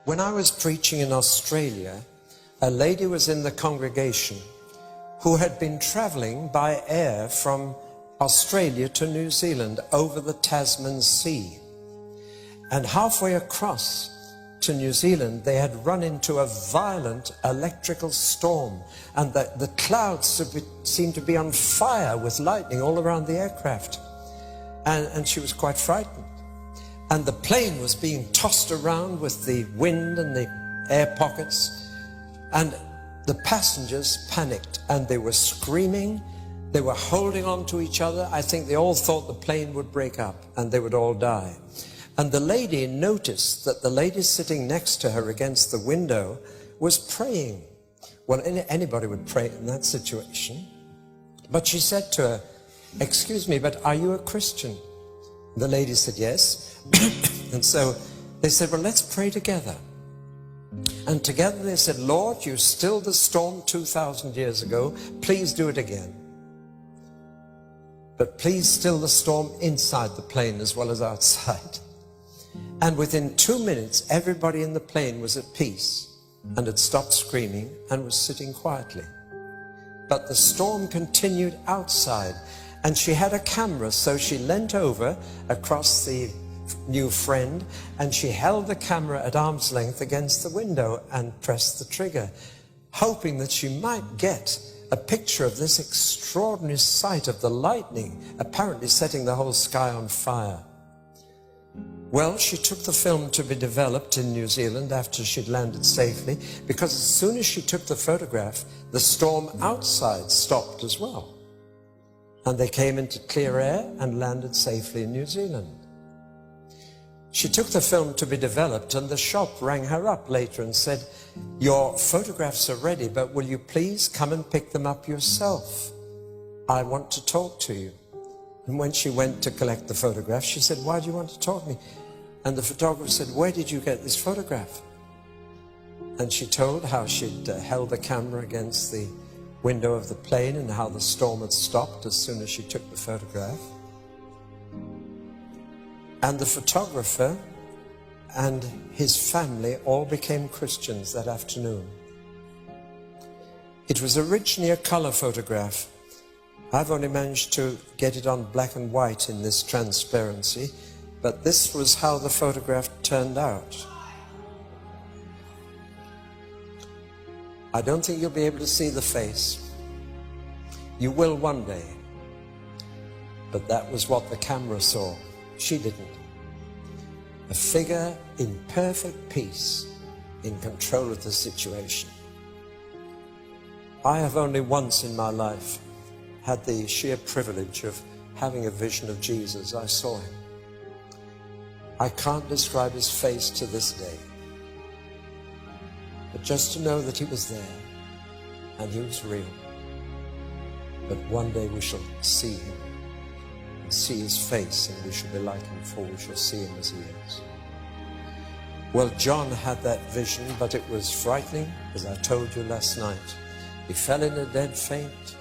When I was preaching in Australia, a lady was in the congregation who had been traveling by air from Australia to New Zealand over the Tasman Sea. And halfway across to New Zealand, they had run into a violent electrical storm, and the clouds seemed to be on fire with lightning all around the aircraft. And she was quite frightened. And the plane was being tossed around with the wind and the air pockets. And the passengers panicked, and they were screaming. They were holding on to each other. I think they all thought the plane would break up and they would all die. And the lady noticed that the lady sitting next to her against the window was praying. Well, anybody would pray in that situation. But she said to her, "Excuse me, but are you a Christian?" The lady said, "Yes." And so they said, "Well, let's pray together." And together they said, "Lord, you stilled the storm 2,000 years ago. Please do it again. But please still the storm inside the plane as well as outside." And within 2 minutes, everybody in the plane was at peace and had stopped screaming and was sitting quietly. But the storm continued outside, and she had a camera, so she leant over across the new friend, and she held the camera at arm's length against the window and pressed the trigger, hoping that she might get a picture of this extraordinary sight of the lightning apparently setting the whole sky on fire. Well, she took the film to be developed in New Zealand after she'd landed safely, because as soon as she took the photograph, the storm outside stopped as well. And they came into clear air and landed safely in New Zealand. She took the film to be developed, and the shop rang her up later and said, "Your photographs are ready, but will you please come and pick them up yourself? I want to talk to you." And when she went to collect the photograph, she said, "Why do you want to talk to me?" And the photographer said, "Where did you get this photograph?" And she told how she'd held the camera against the window of the plane and how the storm had stopped as soon as she took the photograph. And the photographer and his family all became Christians that afternoon. It was originally a color photograph. I've only managed to get it on black and white in this transparency, but this was how the photograph turned out. I don't think you'll be able to see the face. You will one day. But that was what the camera saw. She didn't. A figure in perfect peace, in control of the situation. I have only once in my life had the sheer privilege of having a vision of Jesus. I saw him. I can't describe his face to this day. But just to know that he was there and he was real. But one day we shall see him and see his face, and we shall be like him, for we shall see him as he is. Well, John had that vision, but it was frightening, as I told you last night. He fell in a dead faint,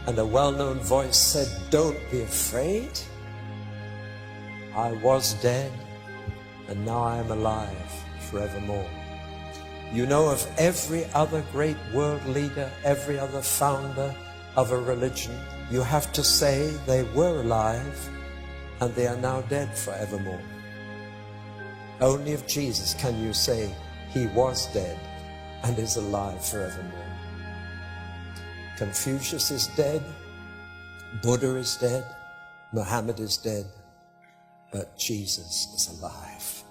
and a well-known voice said, "Don't be afraid. I was dead, and now I am alive forevermore." You know of every other great world leader, every other founder of a religion, you have to say they were alive and they are now dead forevermore. Only of Jesus can you say he was dead and is alive forevermore. Confucius is dead, Buddha is dead, Muhammad is dead, but Jesus is alive.